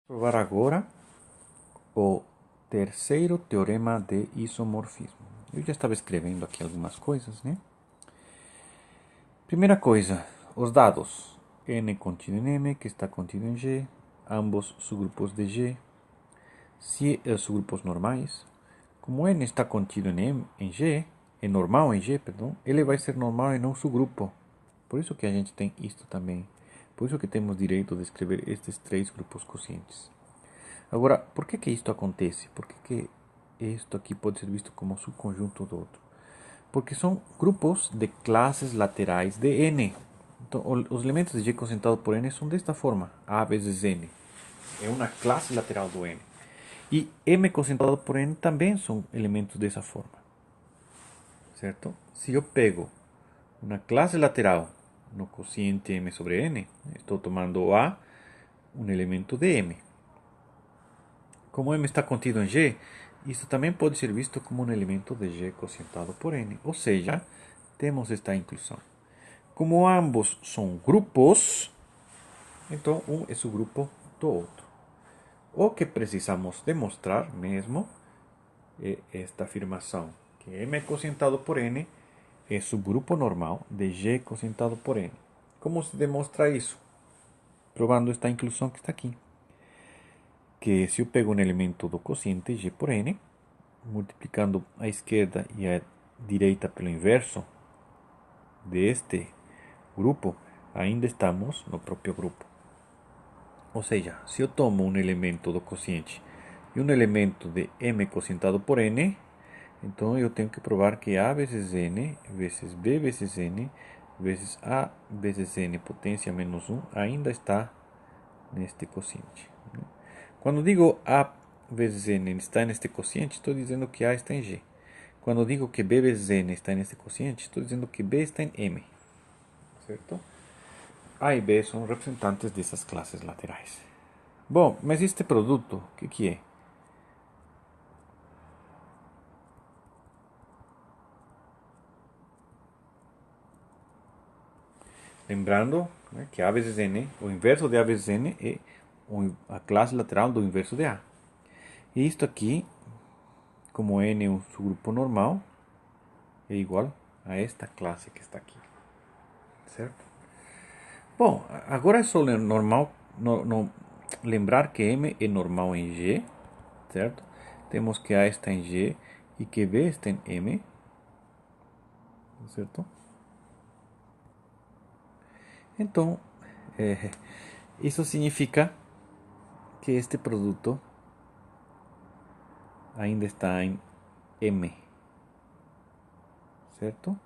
Provar agora o terceiro teorema de isomorfismo. Eu já estava escrevendo aqui algumas coisas, né? Primeira coisa, os dados. N contido em M, que está contido em G, ambos subgrupos de G, se subgrupos normais. Como N está contido em G, é normal em G, perdão, ele vai ser normal em um subgrupo. Por isso que a gente tem isto também. Por isso que temos direito de escrever estes três grupos quocientes. Agora, por que isto acontece? Por que isto aqui pode ser visto como subconjunto do outro? Porque são grupos de classes laterais de N. Então, os elementos de G concentrado por N são desta forma, A vezes N. É uma classe lateral do N. E M concentrado por N também são elementos dessa forma. Certo? Se eu pego uma classe lateral no quociente M sobre N, estou tomando A, um elemento de M. Como M está contido em G, isso também pode ser visto como um elemento de G quocientado por N. Ou seja, temos esta inclusão. Como ambos são grupos, então um é subgrupo do outro. O que precisamos demonstrar mesmo é esta afirmação, que M quocientado por N é subgrupo normal de G quocientado por N. Como se demonstra isso? Provando esta inclusão que está aqui. Que se eu pego um elemento do quociente G por N, multiplicando a esquerda e a direita pelo inverso deste grupo, ainda estamos no próprio grupo. Ou seja, se eu tomo um elemento do quociente e um elemento de M quocientado por N, então eu tenho que provar que A vezes N vezes B vezes N vezes A vezes N potência menos 1 ainda está neste quociente. Quando digo A vezes N está neste quociente, estou dizendo que A está em G. Quando digo que B vezes N está neste quociente, estou dizendo que B está em M. Certo? A e B são representantes dessas classes laterais. Bom, mas este produto, o que é? Lembrando, né, que A vezes N, o inverso de A vezes N é a classe lateral do inverso de A. E isto aqui, como N é um subgrupo normal, é igual a esta classe que está aqui. Certo? Bom, agora é só normal, lembrar que M é normal em G, certo? Temos que A está em G e que B está em M, certo? Então, isso significa que este produto ainda está em M, certo?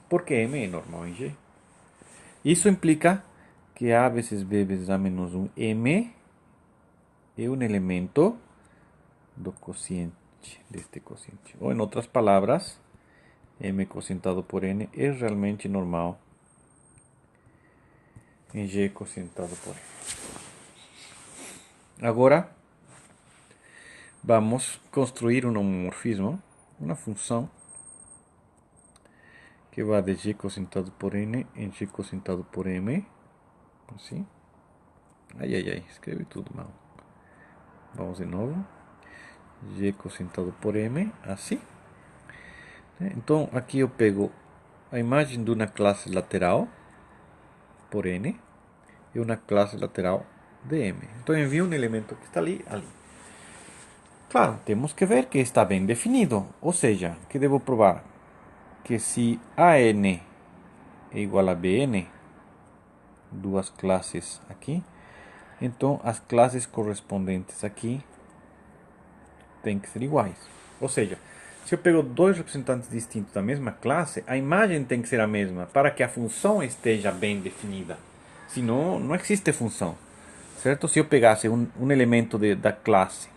Porque M é normal em G. Isso implica que A vezes B vezes A menos 1 M é um elemento do quociente, deste quociente. Ou em outras palavras, M quocientado por N é realmente normal em G quocientado por N. Agora, vamos construir um homomorfismo, uma função que vai de G quocientado por N em G quocientado por M, assim. Ai, escrevi tudo mal. Vamos de novo. G quocientado por M, assim. Então, aqui eu pego a imagem de uma classe lateral por N e uma classe lateral de M. Então, eu envio um elemento que está ali. Claro, temos que ver que está bem definido. Ou seja, que devo provar? Que se AN é igual a BN, duas classes aqui, então as classes correspondentes aqui têm que ser iguais. Ou seja, se eu pego dois representantes distintos da mesma classe, a imagem tem que ser a mesma para que a função esteja bem definida. Senão, não existe função. Certo? Se eu pegasse um elemento da classe,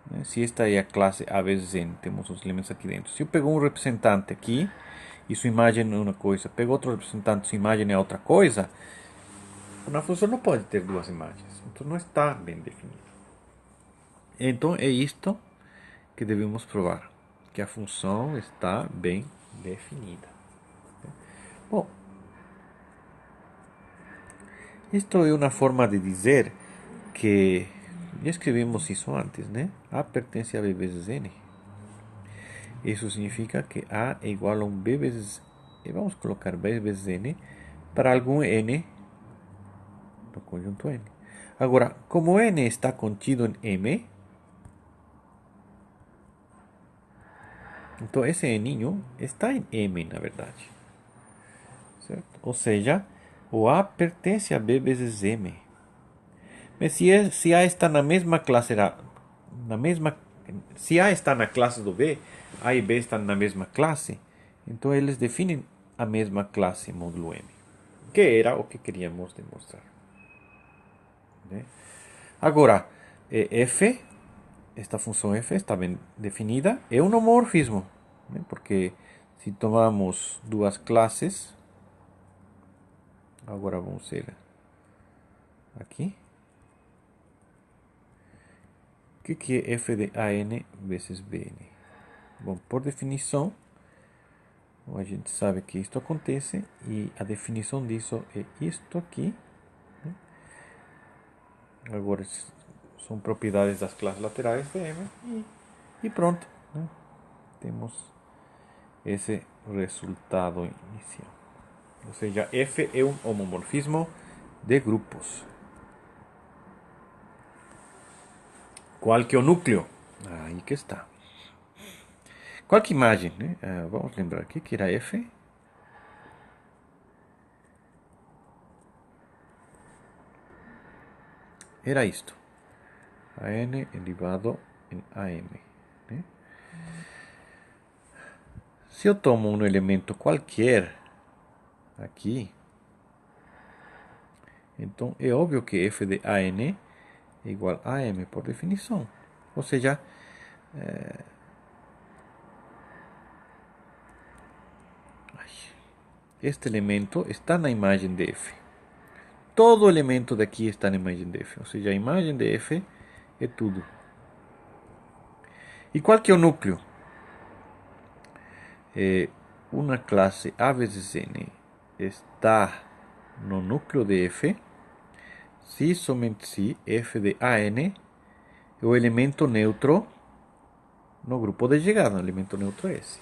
né? Se esta é a classe A vezes N, temos os elementos aqui dentro. Se eu pego um representante aqui, e sua imagem é uma coisa, pego outro representante, sua imagem é outra coisa, uma função não pode ter duas imagens. Então não está bem definido. Então é isto que devemos provar, que a função está bem definida. Bom, isto é uma forma de dizer que já escrevemos isso antes, né? A pertence a B vezes N. Isso significa que A é igual a um B vezes... Vamos colocar B vezes N para algum N no conjunto N. Agora, como N está contido em M, então esse N está em M, na verdade. Certo? Ou seja, o A pertence a B vezes M. Mas se A está na mesma classe, se A está na classe do B, A e B estão na mesma classe, então eles definem a mesma classe módulo M, que era o que queríamos demonstrar. Né? Agora, F, esta função F está bem definida, é um homomorfismo, né? Porque se tomamos duas classes, agora vamos ver aqui, o que é f de AN vezes BN? Bom, por definição, a gente sabe que isto acontece e a definição disso é isto aqui. Né? Agora são propriedades das classes laterais de M e pronto. Né? Temos esse resultado inicial. Ou seja, F é um homomorfismo de grupos. Qual que é o núcleo? Aí que está. Qual que imagem? Né? Vamos lembrar aqui que era F. Era isto. AN elevado em AM. Né? Se eu tomo um elemento qualquer aqui, então é óbvio que f de AN é igual a AM por definição. Ou seja, este elemento está na imagem de F. Todo elemento daqui está na imagem de F. Ou seja, a imagem de F é tudo. E qual que é o núcleo? Uma classe A vezes N está no núcleo de F se somente se f de AN é o elemento neutro no grupo de chegada, o elemento neutro é esse.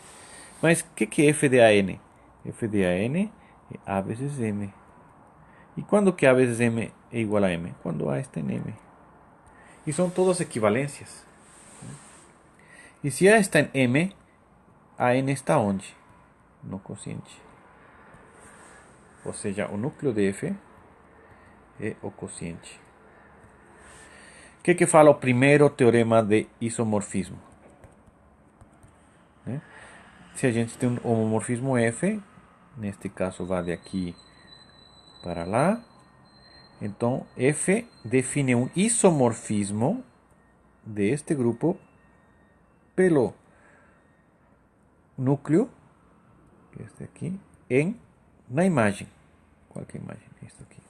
Mas o que é f de AN? F de AN é A vezes M. E quando que A vezes M é igual a M? Quando A está em M. E são todas equivalências. E se A está em M, a N está onde? No quociente. Ou seja, o núcleo de F é o quociente. O que fala o primeiro teorema de isomorfismo? Né? Se a gente tem um homomorfismo F, neste caso vai de aqui para lá, então F define um isomorfismo deste grupo pelo núcleo, que é este aqui, na imagem. Qual que é a imagem? Isto aqui.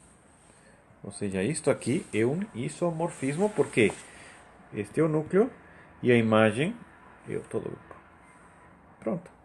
Ou seja, isto aqui é um isomorfismo porque este é o núcleo e a imagem é todo o grupo. Pronto.